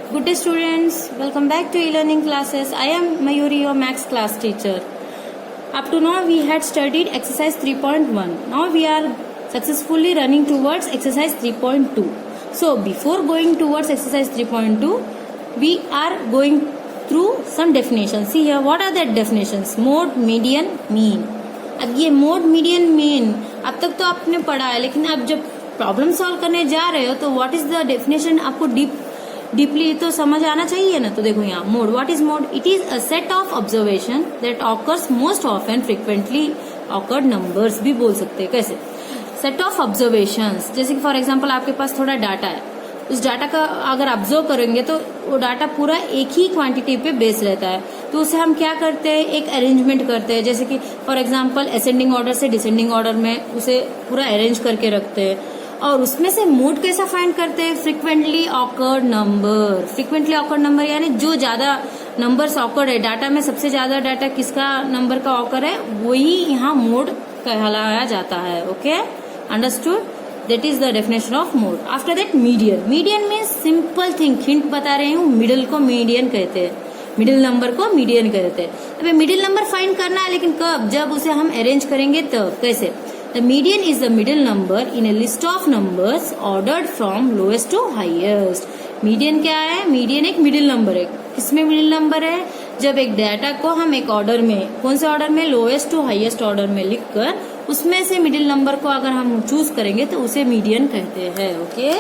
Good day students, welcome back to e-learning classes. I am Mayuri, your maths class teacher. Up to now we had studied exercise 3.1. Now we are successfully running towards exercise 3.2. So before going towards exercise 3.2, we are going through some definitions. See here, what are the definitions? Mode, median, mean. अब ये mode, median, mean अब तक तो आपने पढ़ा है, लेकिन अब जब प्रॉब्लम सॉल्व करने जा रहे हो तो व्हाट इज द डेफिनेशन आपको डीपली तो समझ आना चाहिए ना. तो देखो यहाँ mode, what is mode? It is a set of observation that occurs most often frequently awkward numbers भी बोल सकते हैं. कैसे? सेट ऑफ ऑब्जर्वेशंस, जैसे कि फॉर एग्जांपल आपके पास थोड़ा डाटा है, उस डाटा का अगर ऑब्जर्व करेंगे तो वो डाटा पूरा एक ही क्वांटिटी पे बेस रहता है. तो उसे हम क्या करते हैं, एक अरेंजमेंट करते हैं. जैसे कि फॉर एग्जांपल असेंडिंग ऑर्डर से डिसेंडिंग ऑर्डर में उसे पूरा अरेंज करके रखते हैं. और उसमें से मोड कैसा फाइंड करते हैं? Frequently occurred number. Frequently occurred number यानी जो ज्यादा नंबर्स ऑकर्ड है डाटा में, सबसे ज्यादा डाटा किसका नंबर का ऑकर है, वही यहाँ मोड कहलाया जाता है. Okay, understood? That is the definition of mode. After that, median. Median means simple thing. Hint बता रही हूँ, मिडिल को मीडियन कहते हैं, मिडिल नंबर को मीडियन कहते हैं. अबे मिडिल नंबर फाइंड करना है, लेकिन कब? जब उसे हम अरेंज करेंगे तब. कैसे? The median is the middle number in a list of numbers ordered from lowest to highest. Median क्या है? मीडियन एक मिडिल नंबर है. किसमें मिडिल नंबर है? जब एक डाटा को हम एक ऑर्डर में, कौन से ऑर्डर में? लोएस्ट टू हाईएस्ट ऑर्डर में लिखकर उसमें से मिडिल नंबर को अगर हम चूज करेंगे तो उसे मीडियन कहते हैं. Okay,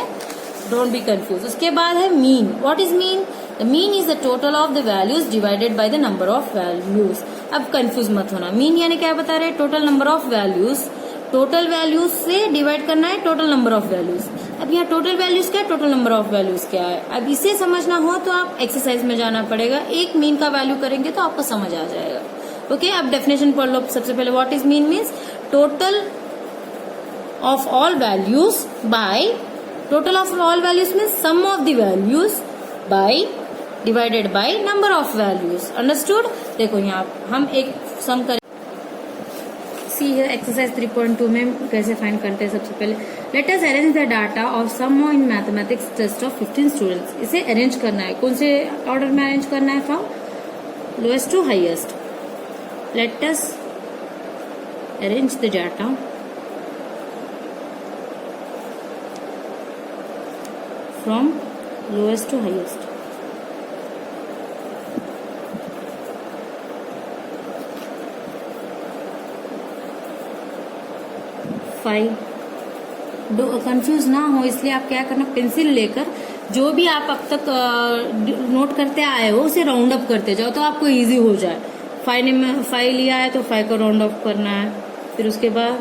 don't be confuse. उसके बाद है mean. What is mean? The mean is the total of the values divided by the number of values. अब कंफ्यूज मत होना. मीन यानी क्या बता रहे हैं? Total number of values. Total values से डिवाइड करना है टोटल नंबर ऑफ वैल्यूज. अब यहाँ टोटल वैल्यूज क्या है, टोटल नंबर ऑफ वैल्यूज क्या है? अब इसे समझना हो तो आप एक्सरसाइज में जाना पड़ेगा. एक मीन का वैल्यू करेंगे तो आपको समझ आ जाएगा. ओके, अब डेफिनेशन पढ़ लो सबसे पहले. What is mean? Means total of all values by, total of all values means sum of the values by divided by number of values. Understood? देखो यहाँ हम एक सम करें. सी है एक्सरसाइज 3.2 में कैसे फाइंड करते हैं. सबसे पहले let us arrange the data of some in mathematics test of 15 students. इसे अरेंज करना है. कौन से ऑर्डर में अरेंज करना है? From lowest to highest. Let us arrange the data from lowest to highest. Confuse ना हो इसलिए आप क्या करना, पेंसिल लेकर जो भी आप अब तक नोट करते आए हो उसे राउंड अप करते जाओ तो आपको इजी हो जाए. 5 लिया है तो 5 को राउंड अप करना है. फिर उसके बाद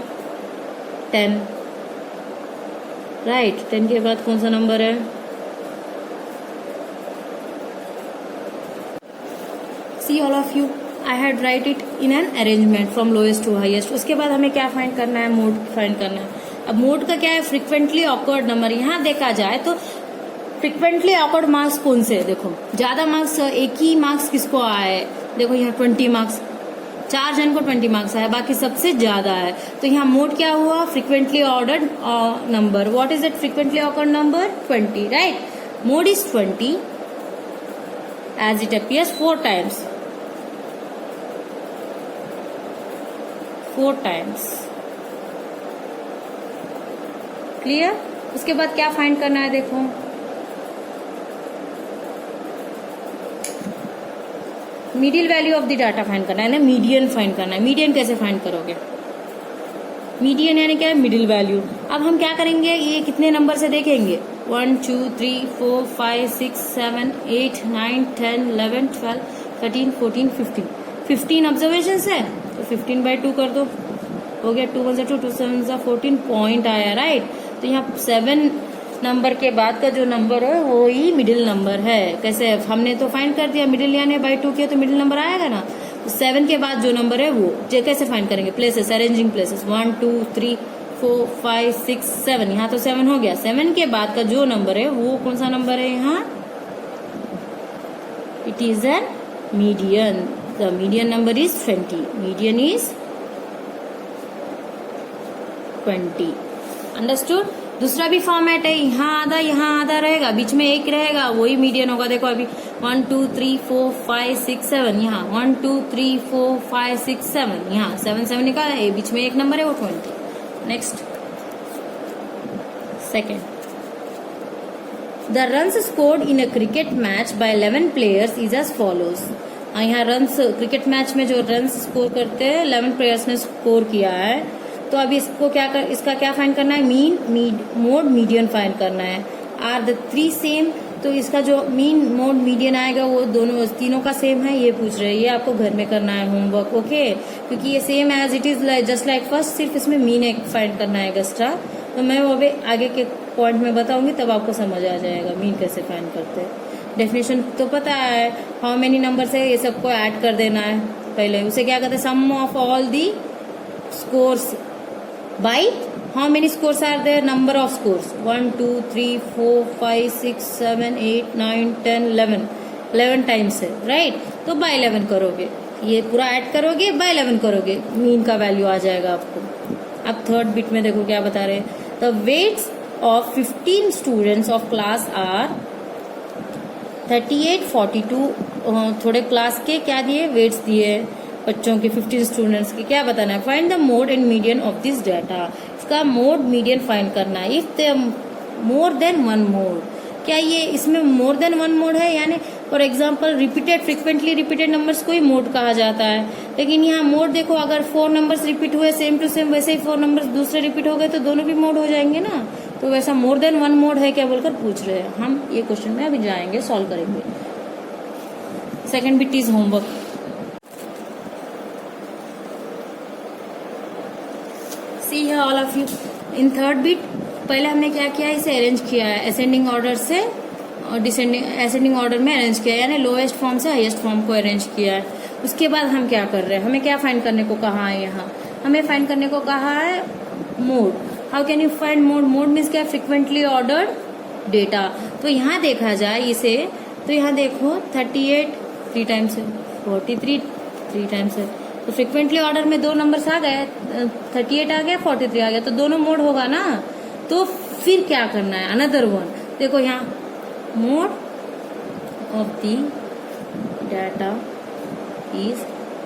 10, राइट. 10 के बाद कौन सा नंबर है? See all of you, I had write it in an arrangement from lowest to highest. उसके बाद हमें क्या फाइंड करना है? मोड फाइंड करना है. अब मोड का क्या है? Frequently occurred number. यहाँ देखा जाए तो फ्रिक्वेंटली ऑकर्ड मार्क्स कौन से? देखो ज्यादा मार्क्स, एक ही मार्क्स किसको आए? देखो यहाँ 20 मार्क्स, 4 जन को 20 मार्क्स आया, बाकी सबसे ज्यादा है. तो यहाँ मोड क्या हुआ? Frequently ordered number. What is it? Frequently occurred number 20, right. Mode is 20 as it appears 4 times. 4 times. Clear? उसके बाद क्या फाइंड करना है? देखो middle value of the data find करना है ना, मीडियन फाइंड करना है. मीडियन कैसे फाइंड करोगे? मीडियन यानी क्या है? Middle value. अब हम क्या करेंगे, ये कितने नंबर से देखेंगे? 1 2 3 4 5 6 7 8 9 10 11 12 13 14 15. 15 ऑब्जर्वेशन है तो 15/2 कर दो, हो गया. 2 1 2 2 7 14 पॉइंट आया, राइट. तो यहाँ 7 नंबर के बाद का जो नंबर है वो ही मिडिल नंबर है. कैसे? हमने तो फाइंड कर दिया, मिडिल यानी बाय 2 किया तो मिडिल नंबर आएगा ना. तो 7 के बाद जो नंबर है वो कैसे फाइंड करेंगे? Places, arranging places. 1 2 3 4 5 6 7. यहाँ तो 7 हो गया. 7 के बाद का जो नंबर है वो कौन सा नंबर है? यहाँ it is an median. The median number is 20. Median is 20. Understood? दूसरा भी फॉर्मेट है, यहाँ आधा रहेगा, बीच में एक रहेगा, वही मीडियन होगा। देखो अभी 1 2 3 4 5 6 7, यहाँ 1 2 3 4 5 6 7, यहाँ 7 7 निकाला है, बीच में एक नंबर है वो 20। Next second, the runs scored in a cricket match by 11 players is as follows. यहाँ रन्स, क्रिकेट मैच में जो रन्स स्कोर करते हैं 11 प्लेयर्स ने स्कोर किया है, तो अभी इसको इसका क्या फाइंड करना है, मीन मोड मीडियन फाइंड करना है। आर द थ्री सेम, तो इसका जो मीन मोड मीडियन आएगा वो दोनों तीनों का सेम है, ये पूछ रहे हैं। ये आपको घर में करना है होमवर्क, ओके, क्योंकि ये same as it is just like first, सिर्फ इसमें मीन एक फाइंड करना है एक्स्ट्रा। तो मैं वो अभी आगे के पॉइंट में बताऊंगी, तब आपको समझ आ जाएगा मीन कैसे फाइंड करते हैं। डेफिनेशन तो पता है, हाउ मेनी नंबर से ये सबको ऐड कर देना है। पहले उसे क्या कहते हैं, sum of all the scores by how many scores are there, number of scores 1 2 3 4 5 6 7 8 9 10 11 times है, राइट। तो बाय 11 करोगे, ये पूरा ऐड करोगे, बाय 11 करोगे, मीन का वैल्यू आ जाएगा आपको। अब थर्ड बिट में देखो क्या बता रहे हैं, the weights of 15 students of class are 38 42। थोड़े क्लास के क्या दिए, वेट्स दिए बच्चों के, 15 स्टूडेंट्स के। क्या बताना है, find the mode and median of this data. इसका मोड मीडियन फाइंड करना है। If the more than one mode, क्या ये इसमें मोर देन वन मोड है, यानी for example repeated, frequently repeated numbers को ही मोड कहा जाता है। लेकिन यहाँ मोड देखो, अगर 4 नंबर्स रिपीट हुए सेम टू सेम, वैसे ही 4 नंबर्स दूसरे रिपीट हो गए तो दोनों भी मोड हो जाएंगे ना। तो वैसा मोर देन वन मोड है क्या बोलकर पूछ रहे हैं। हम ये क्वेश्चन में अभी जाएंगे, सॉल्व करेंगे। Second bit is homework. See है all of you in third bit. पहले हमने क्या किया, इसे अरेंज किया है असेंडिंग ऑर्डर से और असेंडिंग ऑर्डर में अरेंज किया है, यानी लोएस्ट फॉर्म से हाईएस्ट फॉर्म को अरेंज किया है। उसके बाद हम क्या कर रहे हैं, हमें क्या फाइंड करने को कहा है, यहाँ हमें फाइंड करने को कहा है mode. How can you find mode, mode means क्या, फ्रिक्वेंटली ऑर्डर्ड डेटा। तो यहाँ देखा जाए इसे, तो यहाँ देखो 38 3 टाइम्स है, 43 3 टाइम्स है, तो फ्रिक्वेंटली ऑर्डर में 2 नंबर्स आ गए, 38 आ गया 43 आ गया, तो दोनों मोड होगा ना। तो फिर क्या करना है, अनदर वन। देखो यहाँ mode of the data is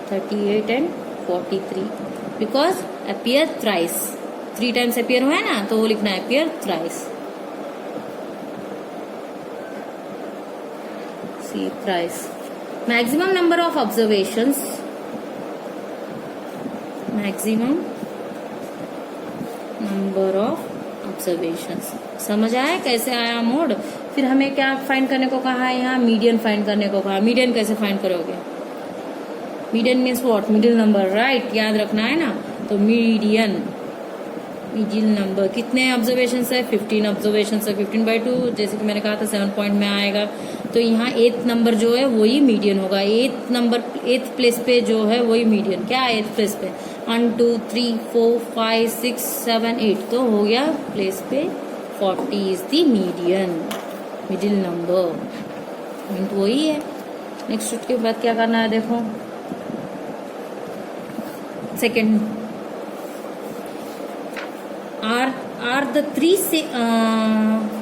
38 and 43 because appear thrice, 3 times appear हुआ है ना, तो वो लिखना है appear thrice. See thrice. Maximum number of observations, maximum number of observations. समझ आया कैसे आया मोड। फिर हमें क्या फाइंड करने को कहा है, यहाँ मीडियन फाइंड करने को कहा। मीडियन कैसे फाइंड करोगे, median means what, middle number, right, याद रखना है ना। तो मीडियन, मिडिल नंबर, कितने ऑब्जर्वेशन है, 15 ऑब्जर्वेशन है, 15/2, जैसे कि मैंने कहा था 7 पॉइंट में आएगा। तो यहाँ 8th नंबर जो है वही मीडियन होगा। 8th नंबर 8th प्लेस पे जो है वही मीडियन। क्या 8th प्लेस पे, 1 2 3 4 5 6 7 8, तो हो गया प्लेस पे 40 is the median, middle number, point वही है। नेक्स्ट उसके बाद क्या करना है, देखो सेकेंड, आर द थ्री से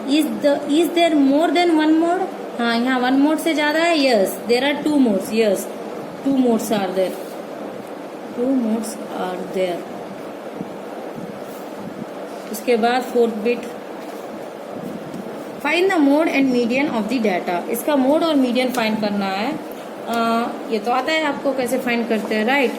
is there more than one mode. हाँ, यहाँ 1 मोड से ज्यादा है, yes there are 2 modes, yes 2 modes are there, 2 modes are there. उसके बाद fourth bit, find the mode and median of the data. इसका mode और मीडियन फाइंड करना है। ये तो आता है आपको कैसे फाइंड करते हैं, राइट,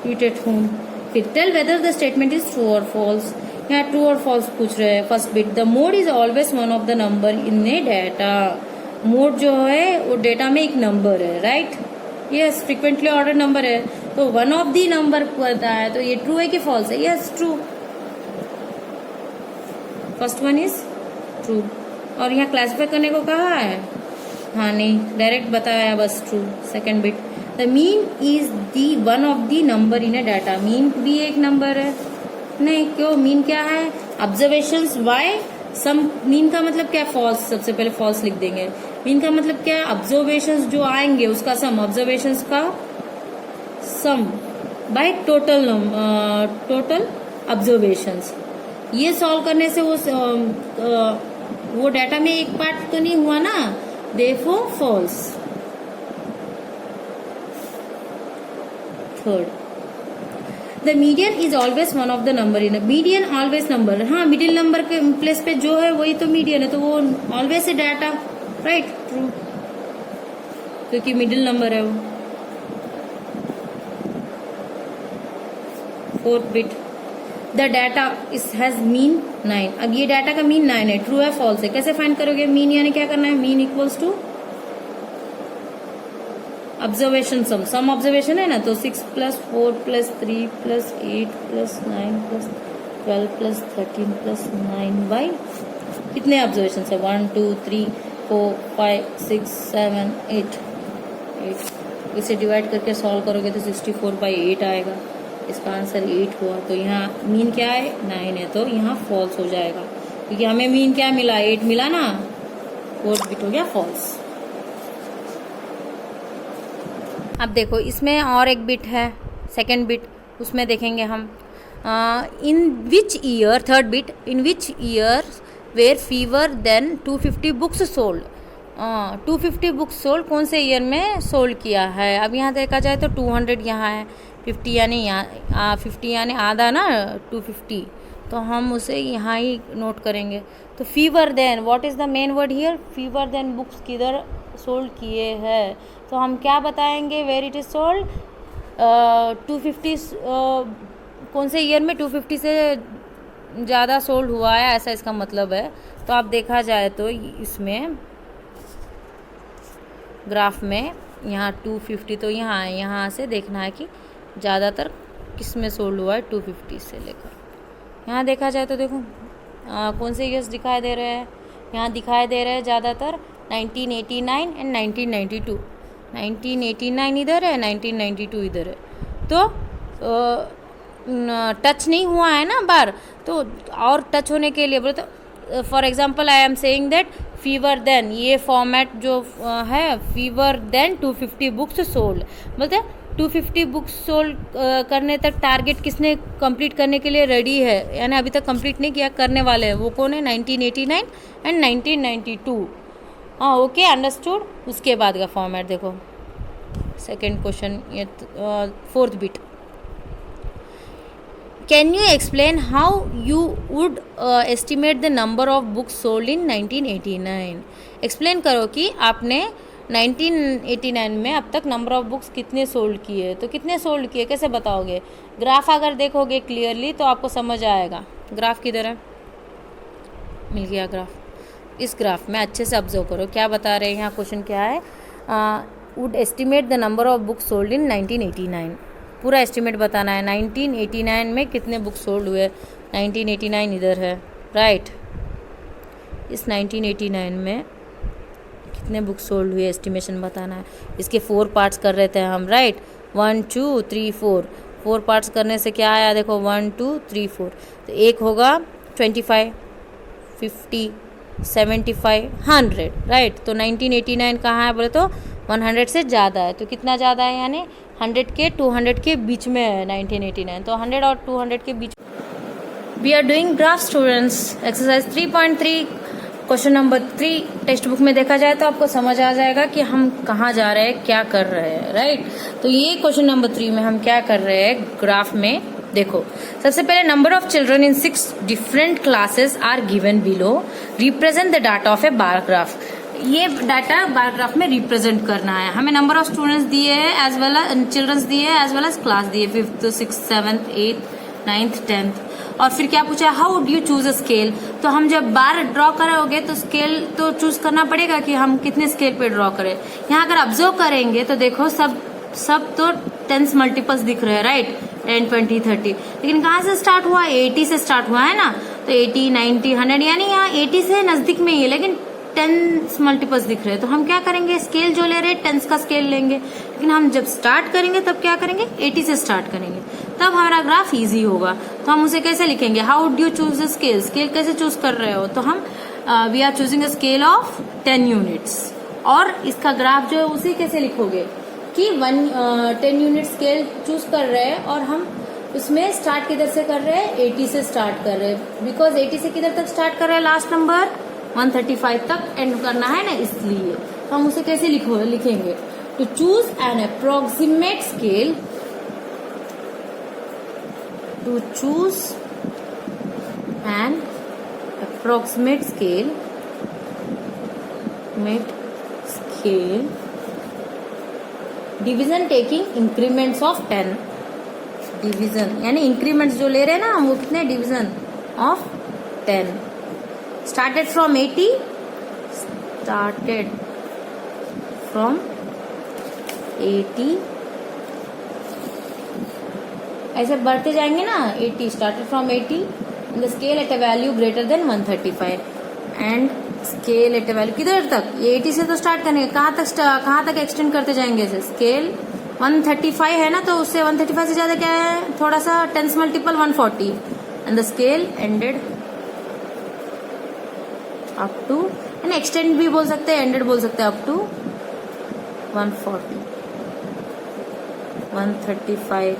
रीड एट होम। फिर tell whether the statement is true और फॉल्स। यहाँ ट्रू और फॉल्स पूछ रहे हैं। First bit, the mode is always one of the number in a data. Mode जो है वो डेटा में एक नंबर है, right, yes, frequently order number है, तो वन ऑफ द नंबर पता है, तो ये ट्रू है कि फॉल्स है, yes true, first one is true. और यहाँ क्लासिफाई करने को कहा है, हाँ नहीं, डायरेक्ट बताया बस true. Second bit, the mean is the one of the number in a data. Mean भी एक नंबर है, नहीं, क्यों, मीन क्या है, ऑब्जर्वेशंस, वाई सम। मीन का मतलब क्या, फॉल्स, सबसे पहले फॉल्स लिख देंगे। मीन का मतलब क्या, ऑब्जर्वेशंस जो आएंगे उसका सम, ऑब्जर्वेशंस का सम बाय टोटल ऑब्जर्वेशंस। ये सॉल्व करने से वो डाटा में एक पार्ट तो नहीं हुआ ना, therefore false. Third, the median is always one of the number in median always number. हाँ, मिडिल नंबर के प्लेस पे जो है वही तो मीडियन है, तो वो ऑलवेज है डाटा, राइट, ट्रू, क्योंकि मिडिल नंबर है वो। Fourth bit, the data has mean 9। अब ये डाटा का मीन 9 है, ट्रू है फॉल्स है, कैसे फाइंड करोगे? मीन यानी क्या करना है? Mean equals to observation sum observation है ना, तो 6 + 4 + 3 + 8 + 9 + 12 + 13 + 9 बाई कितने ऑब्जर्वेशन है? 1 2 3 4 5 6 7 8। इसे डिवाइड करके सॉल्व करोगे तो 64/8 आएगा। इसका आंसर 8 हुआ। तो यहाँ मीन क्या है? 9 है, तो यहाँ फॉल्स हो जाएगा, क्योंकि हमें मीन क्या मिला? 8 मिला ना। फोर्थ बिट हो गया फॉल्स। अब देखो इसमें और एक बिट है, सेकेंड बिट, उसमें देखेंगे हम in which year, third bit, in which year were fewer than 250 books sold. 250 books sold कौन से ईयर में सोल्ड किया है? अब यहाँ देखा जाए तो 200 यहाँ है, 50 यानी यहाँ 50 यानी आधा ना 250, तो हम उसे यहाँ ही नोट करेंगे। तो fewer than, what is the main word here? Fewer than books किधर सोल्ड किए हैं, तो हम क्या बताएंगे? वेयर इट इज़ सोल्ड 250 कौन से ईयर में 250 से ज़्यादा सोल्ड हुआ है, ऐसा इसका मतलब है। तो आप देखा जाए तो इसमें ग्राफ में यहाँ 250 तो यहाँ है, यहाँ से देखना है कि ज़्यादातर किस में सोल्ड हुआ है 250 से लेकर। यहाँ देखा जाए तो देखो कौन से ईयर्स दिखाई दे रहे हैं? यहाँ दिखाई दे रहे हैं ज़्यादातर 1989 एंड 1992। 1989 इधर है, 1992 इधर है, तो टच नहीं हुआ है ना बार, तो और टच होने के लिए बोले तो for example I am saying that fewer than, ये फॉर्मेट जो है फीवर देन 250 बुक्स सोल्ड, बोलते 250 बुक्स सोल्ड करने तक टारगेट किसने कंप्लीट करने के लिए रेडी है, यानी अभी तक कंप्लीट नहीं किया, करने वाले हैं, वो कौन है? 1989 एंड 1992। हाँ, ओके, अंडरस्टूड। उसके बाद का फॉर्मेट देखो, सेकेंड क्वेश्चन, ये fourth bit, can you explain how you would estimate the number of books sold in 1989। Explain करो कि आपने 1989 में अब तक नंबर ऑफ बुक्स कितने सोल्ड किए, तो कितने सोल्ड किए कैसे बताओगे? ग्राफ अगर देखोगे क्लियरली तो आपको समझ आएगा। ग्राफ किधर है? मिल गया ग्राफ। इस ग्राफ में अच्छे से ऑब्जर्व करो, क्या बता रहे हैं यहाँ, क्वेश्चन क्या है? Would estimate the number of books sold in 1989, पूरा एस्टिमेट बताना है। 1989 में कितने बुक्स सोल्ड हुए? 1989 इधर है, राइट। इस 1989 में कितने बुक्स सोल्ड हुए एस्टिमेशन बताना है। इसके 4 पार्ट्स कर रहे थे हम, राइट। 1 2 3 4 पार्ट्स करने से क्या आया देखो, 1 2 3 4, तो एक होगा 25 50 75 100, राइट। तो 1989 कहाँ है बोले तो 100 से ज़्यादा है, तो कितना ज़्यादा है? यानी 100 के 200 के बीच में है 1989, तो 100 और 200 के बीच। We are doing graph students, exercise 3.3 question number 3। Textbook में देखा जाए तो आपको समझ आ जाएगा कि हम कहाँ जा रहे हैं, क्या कर रहे हैं, राइट। तो ये क्वेश्चन नंबर 3 में हम क्या कर रहे हैं, ग्राफ में देखो। सबसे पहले number of children in 6 different classes are given below, represent the data of a bar graph. ये डाटा बार ग्राफ में रिप्रेजेंट करना है। हमें नंबर ऑफ स्टूडेंट्स दिए हैं एज वेल एज चिल्ड्रंस दिए हैं एज वेल एज क्लास दिए, 5th 6th 7th 8th 9th 10th। और फिर क्या पूछा, how would you choose a scale. तो हम जब बार ड्रॉ करोगे तो स्केल तो चूज करना पड़ेगा कि हम कितने स्केल पे ड्रॉ करें। यहाँ अगर ऑब्जर्व करेंगे तो देखो सब तो 10s मल्टीपल्स दिख रहे हैं, राइट। 10 20 30, लेकिन कहाँ से स्टार्ट हुआ? 80 से स्टार्ट हुआ है ना, तो 80 90 100, यानी यहाँ 80 से नजदीक में ही है, लेकिन 10s मल्टीपल्स दिख रहे हैं। तो हम क्या करेंगे, स्केल जो ले रहे हैं 10s का स्केल लेंगे, लेकिन हम जब स्टार्ट करेंगे तब क्या करेंगे, 80 से स्टार्ट करेंगे, तब हमारा ग्राफ इजी होगा। तो हम उसे कैसे लिखेंगे, how would you choose the scale, scale कैसे चूज कर रहे हो, तो हम we are choosing a scale of 10 units. और इसका ग्राफ जो है उसे कैसे लिखोगे कि 10 यूनिट स्केल चूज कर रहे हैं और हम उसमें स्टार्ट किधर से कर रहे हैं, 80 से स्टार्ट कर रहे हैं, बिकॉज 80 से किधर तक स्टार्ट कर रहे हैं, लास्ट नंबर 135 तक एंड करना है ना, इसलिए तो हम उसे कैसे लिखेंगे, to choose an approximate scale, to choose an approximate scale division taking increments of 10, division यानी इंक्रीमेंट्स जो ले रहे हैं ना हम, वो कितने, डिवीजन ऑफ 10, स्टार्टेड फ्रॉम 80, ऐसे बढ़ते जाएंगे ना, 80 started from 80 in the scale at a value greater than 135 and scale at a value किधर तक, ये 80 से तो स्टार्ट करेंगे, कहाँ तक एक्सटेंड करते जाएंगे इसे, स्केल 135 है ना, तो उससे 135 से ज्यादा क्या है, थोड़ा सा 10 multiple 140 and the scale ended up to, यानी एक्सटेंड भी बोल सकते हैं, एंडेड बोल सकते हैं, अप टू 140, 135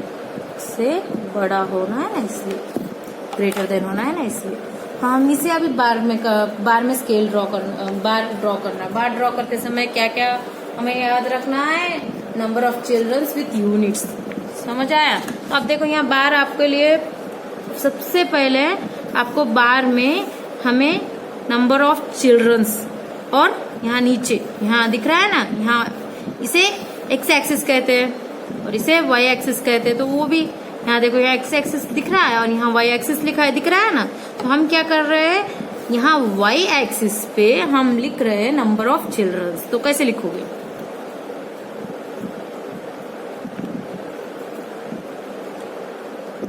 से बड़ा होना है ना, इसलिए ग्रेटर देन होना है ना, इसलिए हम इसे अभी बार में स्केल ड्रॉ करना, बार ड्रॉ करते समय क्या क्या हमें याद रखना है, number of childrens with units, समझ आया। तो अब देखो यहाँ बार आपके लिए, सबसे पहले आपको बार में हमें नंबर ऑफ चिल्ड्रंस, और यहाँ नीचे यहाँ दिख रहा है ना, यहाँ इसे एक्स एक्सिस कहते हैं और इसे वाई एक्सिस कहते हैं, तो वो भी यहाँ देखो, यहाँ एक्स एक्सिस दिख रहा है और यहाँ वाई एक्सिस लिखा है, दिख रहा है ना, तो हम क्या कर रहे हैं, यहाँ वाई एक्सिस पे हम लिख रहे हैं नंबर ऑफ चिल्ड्रंस, तो कैसे लिखोगे,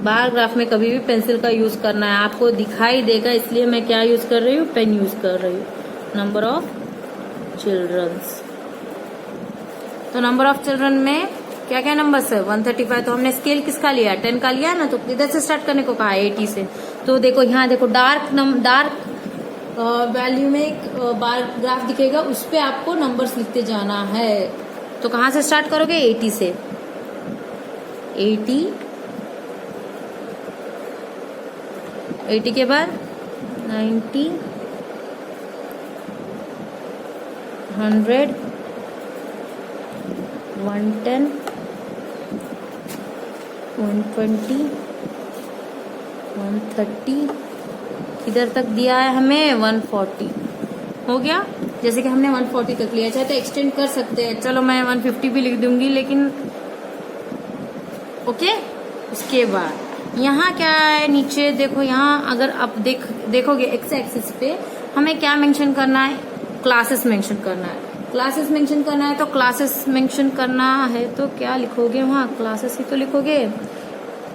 बार ग्राफ में कभी भी पेंसिल का यूज करना है, आपको दिखाई देगा, इसलिए मैं क्या यूज कर रही हूँ, पेन यूज कर रही हूँ, नंबर ऑफ चिल्ड्रंस। तो नंबर ऑफ चिल्ड्रन में क्या क्या नंबर्स है, 135, तो हमने स्केल किसका लिया, 10 का लिया ना, तो इधर से स्टार्ट करने को कहा, 80 से, तो देखो यहाँ देखो डार्क वैल्यू में एक बार ग्राफ दिखेगा, उस पे आपको नंबर्स लिखते जाना है, तो कहाँ से स्टार्ट करोगे, 80 से, 80 के बाद 90, 100, 110, 120, 130, इधर तक दिया है हमें 140, हो गया। जैसे कि हमने 140 तक लिया, चाहे तो एक्सटेंड कर सकते हैं, चलो मैं 150 भी लिख दूंगी, लेकिन ओके। उसके बाद यहाँ क्या है, नीचे देखो, यहाँ अगर आप देखोगे एक्स एक्सिस पे हमें क्या मेंशन करना है, क्लासेस मेंशन करना है, क्लासेस मेंशन करना है, तो क्लासेस मेंशन करना है तो क्या लिखोगे, वहाँ क्लासेस ही तो लिखोगे।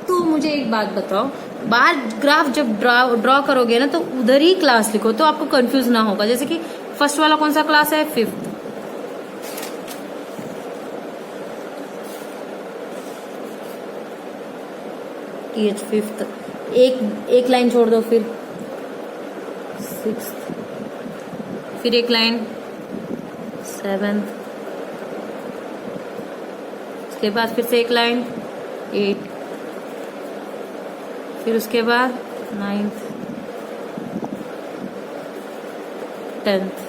तो मुझे एक बात बताओ, बार ग्राफ जब ड्रॉ करोगे ना, तो उधर ही क्लास लिखो, तो आपको कंफ्यूज ना होगा। जैसे कि फर्स्ट वाला कौन सा क्लास है, 5th, TH 5th, एक लाइन छोड़ दो, फिर 6th, फिर एक लाइन 7th, उसके बाद फिर से एक लाइन 8th, फिर उसके बाद 9th, 10th,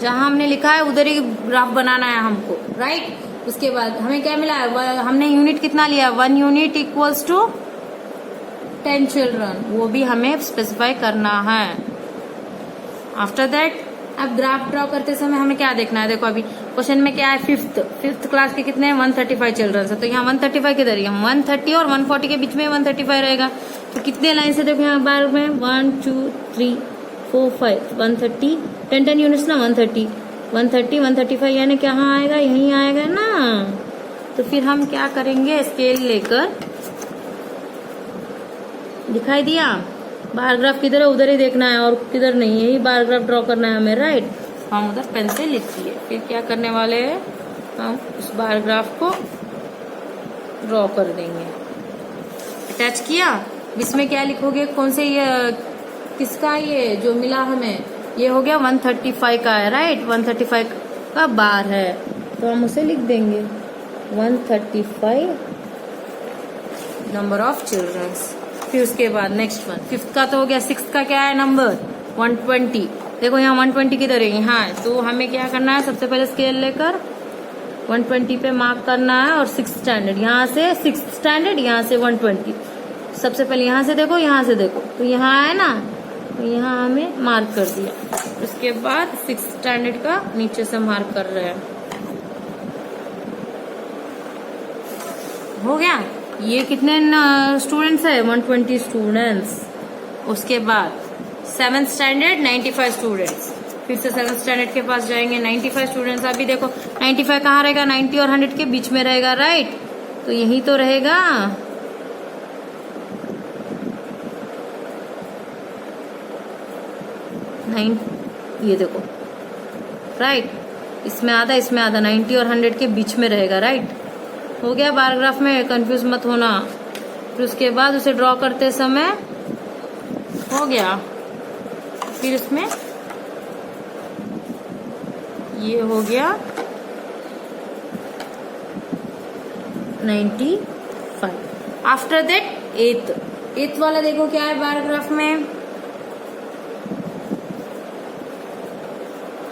जहां हमने लिखा है उधर ही ग्राफ बनाना है हमको, राइट। उसके बाद हमें क्या मिला है, हमने यूनिट कितना लिया, 1 यूनिट इक्वल्स टू 10 चिल्ड्रन, वो भी हमें स्पेसिफाई करना है। आफ्टर दैट अब ग्राफ ड्रॉ करते समय हमें क्या देखना है, देखो अभी क्वेश्चन में क्या है, 5th क्लास के कितने हैं, 135 चिल्ड्रन है, तो यहाँ 135 किधर है, 130 और 140 के बीच में 135 रहेगा, तो कितने लाइन से देखो यहाँ बार में 1 2 3 4 5 130, 10 यूनिट्स ना, 130 135 यानी कहाँ आएगा, यहीं आएगा ना। तो फिर हम क्या करेंगे, स्केल लेकर, दिखाई दिया बार ग्राफ किधर है, उधर ही देखना है और किधर नहीं, यही बार ग्राफ ड्रॉ करना है हमें, राइट। हम उधर पेन से लिखिए, फिर क्या करने वाले हैं, हम उस बार ग्राफ को ड्रॉ कर देंगे। अटैच किया, इसमें क्या लिखोगे, कौन से ये किसका, ये जो मिला हमें, ये हो गया 135 का है, राइट, 135 का बार है, तो हम उसे लिख देंगे 135 नंबर ऑफ चिल्ड्रंस। फिर उसके बाद नेक्स्ट वन, फिफ्थ का तो हो गया। सिक्स का क्या है नंबर? 120। देखो यहाँ 120 किधर है? यहाँ है। तो हमें क्या करना है, सबसे पहले स्केल लेकर 120 पे मार्क करना है और 6th स्टैंडर्ड, यहाँ से 6th स्टैंडर्ड, यहाँ से 120। सबसे पहले यहाँ से देखो, यहाँ से देखो, तो यहाँ है ना, तो यहाँ हमें मार्क कर दिया। उसके बाद 6th स्टैंडर्ड का नीचे से मार्क कर रहे हैं। हो गया। ये कितने स्टूडेंट्स है? 120 स्टूडेंट्स। उसके बाद 7th स्टैंडर्ड 95 स्टूडेंट्स। फिर से 7th स्टैंडर्ड के पास जाएंगे। 95 स्टूडेंट्स। अभी देखो 95 कहाँ रहेगा? 90 और 100 के बीच में रहेगा, राइट? तो यही तो रहेगा। ये देखो, राइट? इसमें आधा, इसमें आधा, 90 और 100 के बीच में रहेगा, राइट? हो गया। बार ग्राफ में कंफ्यूज मत होना। फिर उसके बाद उसे ड्रॉ करते समय हो गया। फिर उसमें ये हो गया 95। आफ्टर दैट एथ वाला देखो क्या है बार ग्राफ में?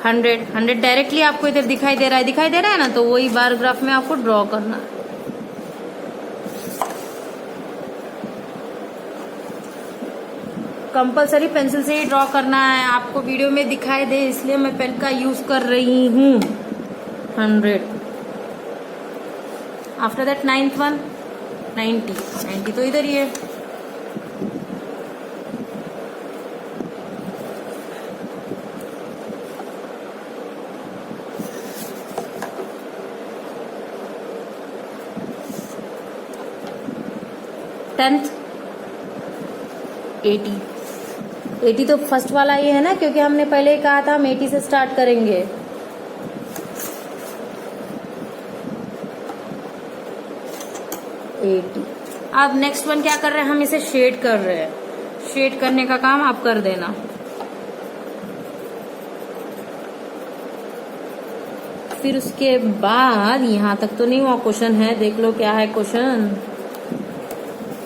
100 डायरेक्टली आपको इधर दिखाई दे रहा है ना, तो वही बार ग्राफ में आपको ड्रॉ करना है। कंपलसरी पेंसिल से ही ड्रॉ करना है। आपको वीडियो में दिखाई दे इसलिए मैं पेन का यूज कर रही हूँ। 100। आफ्टर दैट 9th वन 90 तो इधर ही है। टेंथ 80 तो फर्स्ट वाला ये है ना, क्योंकि हमने पहले ही कहा था हम 80 से स्टार्ट करेंगे। अब नेक्स्ट वन क्या कर रहे हैं? हम इसे शेड कर रहे हैं। शेड करने का काम आप कर देना। फिर उसके बाद यहाँ तक तो नहीं हुआ, क्वेश्चन है, देख लो क्या है question.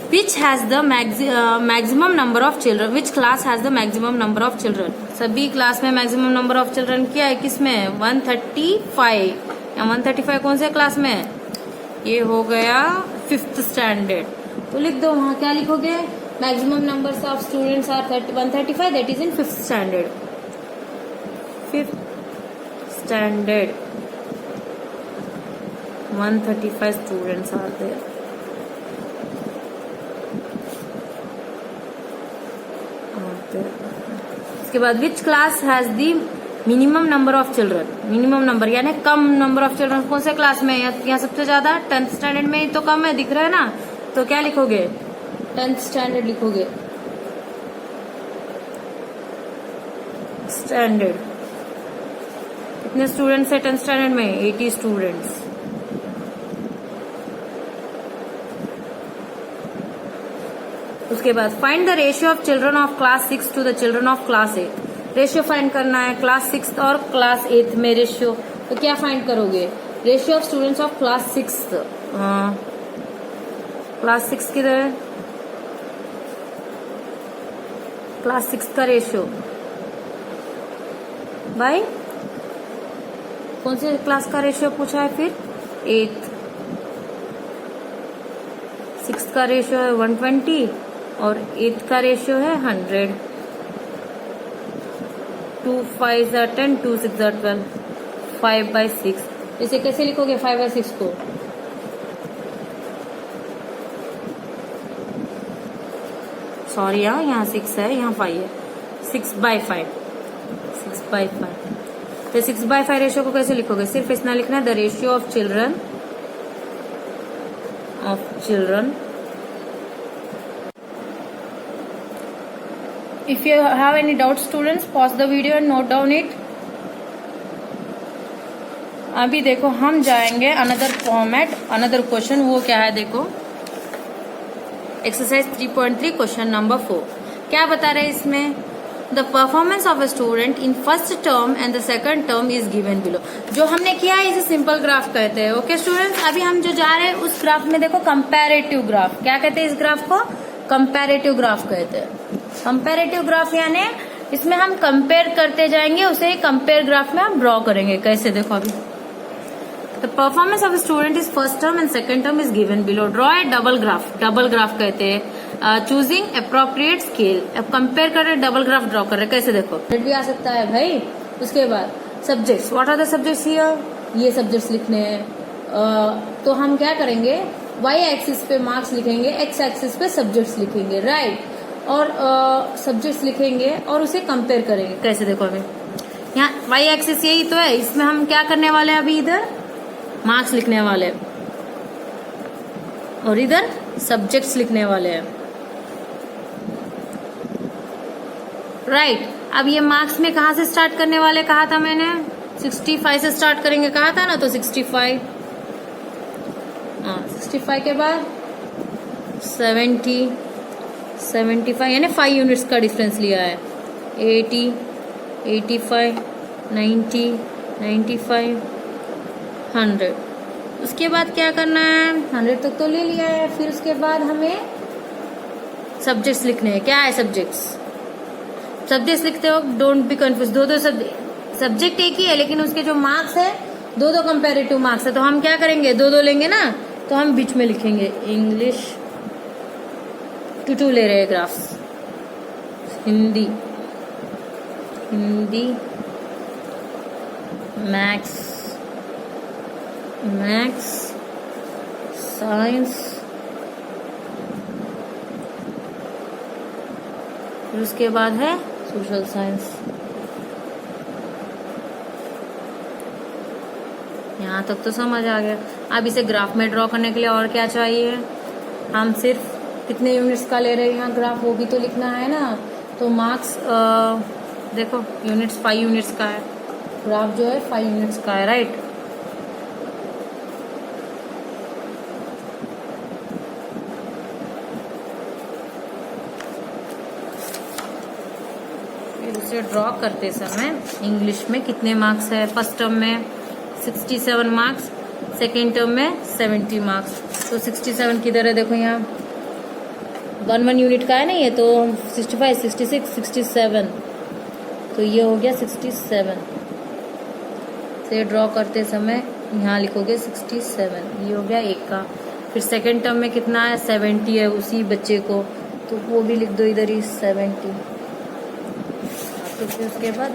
Which has the maximum number of children? Which class has the maximum number of children? सभी क्लास में मैक्सिमम नंबर ऑफ चिल्ड्रन क्या है? किसमें? 135। या 135 कौन से क्लास में? ये हो गया 5th स्टैंडर्ड। तो लिख दो वहाँ, क्या लिखोगे? Maximum numbers of students are 135, that is in 5th standard. 5th standard 135 students are there. उसके बाद which class has the minimum number of children? Minimum number यानी कम नंबर ऑफ चिल्ड्रन कौन से क्लास में? यहाँ सबसे ज्यादा 10th स्टैंडर्ड में ही तो कम है, दिख रहा है ना? तो क्या लिखोगे? 10th स्टैंडर्ड लिखोगे। स्टैंडर्ड कितने स्टूडेंट्स है 10th स्टैंडर्ड में? 80 स्टूडेंट्स। उसके बाद find the ratio of children of class 6 to the children of class 8। Ratio find करना है क्लास 6 और क्लास 8 में रेशियो। तो क्या फाइंड करोगे? Ratio of students of class 6। Class 6 किधर है? क्लास 6 का रेशियो भाई कौन से क्लास का रेशियो पूछा है? फिर 8th। 6th का रेशियो है 120 और 8th का रेशियो है 100। 2 5 10, 2 6 12, 5/6। इसे कैसे लिखोगे 5/6 को? सॉरी यहाँ 6 है, यहाँ 5 है। 6/5। 6/5। तो 6/5 रेशियो को कैसे लिखोगे? सिर्फ इतना लिखना है, the ratio of children If you have any doubt students, pause the video and note down it. अभी देखो हम जाएंगे अनदर फॉर्मेट, अनदर क्वेश्चन। वो क्या है देखो, एक्सरसाइज 3.3 क्वेश्चन नंबर 4। क्या बता रहे हैं इसमें? The performance of a student in first term and the second term is given below. जो हमने किया है इसे सिंपल ग्राफ कहते हैं। ओके स्टूडेंट्स, अभी हम जो जा रहे हैं उस ग्राफ में देखो कंपैरेटिव ग्राफ। क्या कहते हैं इस ग्राफ को? कंपैरेटिव ग्राफ कहते हैं। कंपैरेटिव ग्राफ यानी इसमें हम कंपेयर करते जाएंगे, उसे कंपेयर ग्राफ में हम ड्रॉ करेंगे। कैसे देखो अभी, the performance of student is first term and second term is given below. Draw A double graph. Double graph कहते हैं। Choosing appropriate scale. अब कंपेयर कर रहे, डबल ग्राफ ड्रॉ कर रहे, कैसे देखो भी आ सकता है भाई। उसके बाद subjects, what are the subjects here, ये सब्जेक्ट्स लिखने हैं। तो हम क्या करेंगे, वाई एक्सिस पे मार्क्स लिखेंगे, एक्स एक्सिस पे सब्जेक्ट्स लिखेंगे, राइट। और सब्जेक्ट्स लिखेंगे और उसे कंपेयर करेंगे। कैसे देखो अभी यहाँ वाई एक्सिस यही तो है, इसमें हम क्या करने वाले हैं, अभी इधर मार्क्स लिखने वाले और इधर सब्जेक्ट्स लिखने वाले हैं, राइट। अब ये मार्क्स में कहाँ से स्टार्ट करने वाले कहा था मैंने, 65 से स्टार्ट करेंगे कहा था ना, तो 65, 65 के बाद 70, 75 यानी 5 यूनिट्स का डिफरेंस लिया है। 80, 85, 90, 95, 100। उसके बाद क्या करना है, 100 तक तो ले लिया है। फिर उसके बाद हमें सब्जेक्ट्स लिखने हैं। क्या है सब्जेक्ट्स? सब्जेक्ट्स लिखते हो, डोंट बी कंफ्यूज। दो सब्जेक्ट एक ही है, लेकिन उसके जो मार्क्स है दो कंपैरेटिव मार्क्स है। तो हम क्या करेंगे, दो लेंगे ना, तो हम बीच में लिखेंगे इंग्लिश 2 ले रहे हैं ग्राफ्स, हिंदी मैथ्स साइंस, फिर उसके बाद है सोशल साइंस। यहाँ तक तो समझ आ गया। अब इसे ग्राफ में ड्रॉ करने के लिए और क्या चाहिए, हम सिर्फ कितने यूनिट्स का ले रहे हैं यहाँ ग्राफ, वो भी तो लिखना है ना। तो मार्क्स देखो यूनिट्स 5 यूनिट्स का है, ग्राफ जो है 5 यूनिट्स का है, राइट। फिर उसे ड्रॉ करते समय इंग्लिश में कितने मार्क्स है, फर्स्ट टर्म में 67 मार्क्स, सेकेंड टर्म में 70 मार्क्स। तो 67 किधर है, देखो यहाँ 1 यूनिट का है ना ये, तो 65, 66, 67, तो ये हो गया 67। से ड्रॉ करते समय यहाँ लिखोगे 67, ये हो गया 1 का। फिर सेकेंड टर्म में कितना है, 70 है उसी बच्चे को, तो वो भी लिख दो इधर ही 70। तो फिर उसके बाद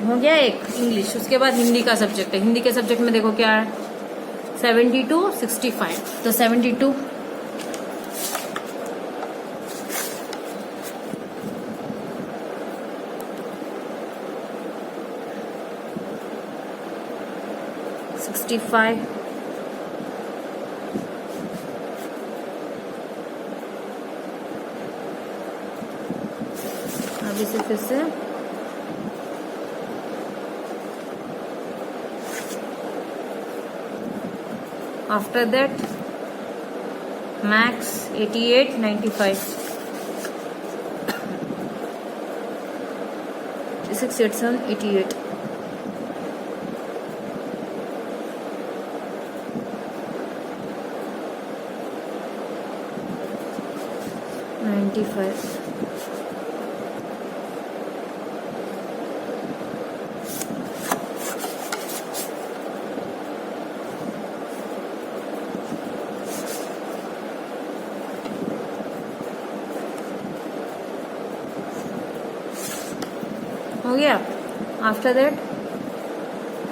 हो गया 1 इंग्लिश। उसके बाद हिंदी का सब्जेक्ट है। हिंदी के सब्जेक्ट में देखो क्या है, 72, 65, तो 72 65 अब इसे फिर से आफ्टर दैट मैक्स 88, 95, 6, 8, 7, 88, हो गया। आफ्टर दैट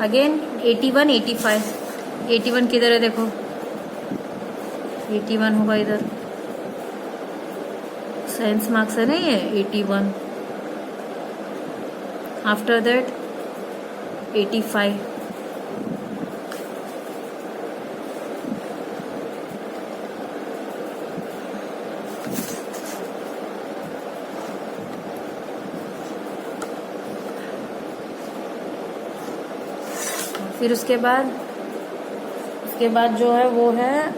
अगेन 81, 85, 81 किधर है देखो, 81 होगा इधर, साइंस मार्क्स है ना ये 81। आफ्टर दैट 85, फिर उसके बाद जो है वो है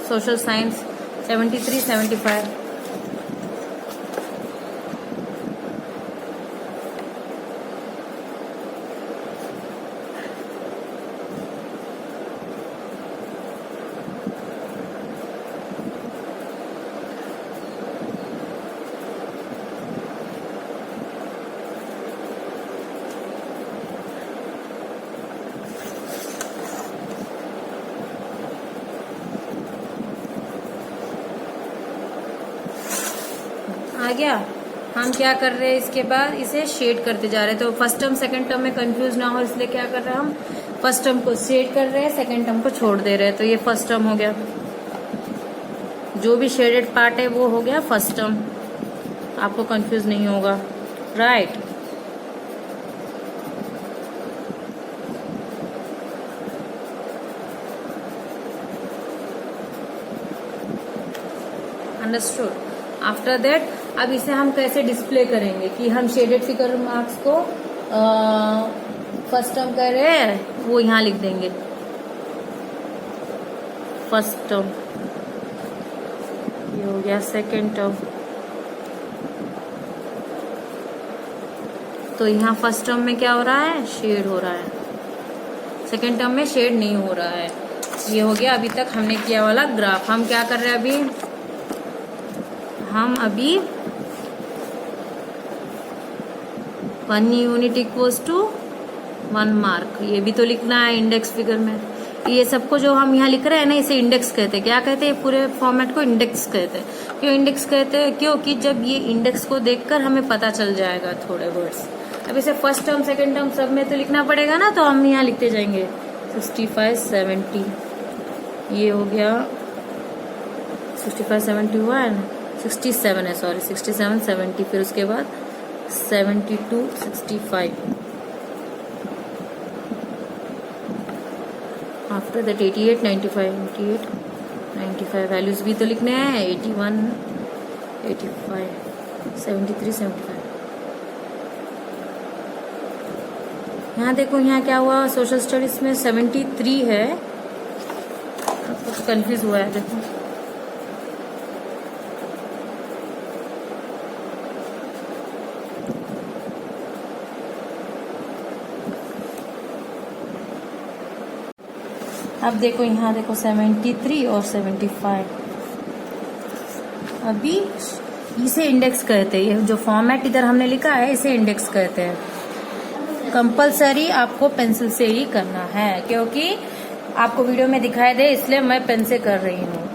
सोशल साइंस। 73, 75। आ गया। हम क्या कर रहे हैं, इसके बाद इसे शेड करते जा रहे हैं। तो फर्स्ट टर्म सेकंड टर्म में कंफ्यूज ना हो इसलिए क्या कर रहे हैं हम, फर्स्ट टर्म को शेड कर रहे हैं, सेकंड टर्म को छोड़ दे रहे हैं। तो ये फर्स्ट टर्म हो गया, जो भी शेडेड पार्ट है वो हो गया फर्स्ट टर्म। आपको कंफ्यूज नहीं होगा, राइट। अंडरस्टूड। आफ्टर दैट अब इसे हम कैसे डिस्प्ले करेंगे कि हम शेडेड फिगर मार्क्स को फर्स्ट टर्म कर रहे हैं वो यहाँ लिख देंगे, फर्स्ट टर्म। ये हो गया सेकेंड टर्म। तो यहाँ फर्स्ट टर्म में क्या हो रहा है, शेड हो रहा है, सेकेंड टर्म में शेड नहीं हो रहा है। ये हो गया अभी तक हमने किया वाला ग्राफ। हम क्या कर रहे हैं अभी, हम अभी 1 यूनिट इक्वल्स टू 1 मार्क, ये भी तो लिखना है इंडेक्स फिगर में। ये सबको जो हम यहाँ लिख रहे हैं ना, इसे इंडेक्स कहते हैं। क्या कहते हैं, पूरे फॉर्मेट को इंडेक्स कहते हैं। क्यों इंडेक्स कहते हैं, क्योंकि जब ये इंडेक्स को देखकर हमें पता चल जाएगा थोड़े वर्ड्स। अब इसे फर्स्ट टर्म सेकेंड टर्म सब में तो लिखना पड़ेगा ना, तो हम यहाँ लिखते जाएंगे 65, 70। ये हो गया 65, 71, 67 है, सॉरी 67, 70। फिर उसके बाद 72, 65। After that 88, 95, 88, 95। वैल्यूज भी तो लिखने हैं, 81, 85, 73, 75। यहाँ देखो, यहाँ क्या हुआ, सोशल स्टडीज में 73 है, कुछ कंफ्यूज हुआ है। देखो अब देखो, यहाँ देखो 73 और 75। अभी इसे इंडेक्स कहते हैं। जो फॉर्मेट इधर हमने लिखा है इसे इंडेक्स कहते हैं। कंपलसरी आपको पेंसिल से ही करना है, क्योंकि आपको वीडियो में दिखाई दे इसलिए मैं पेन से कर रही हूँ।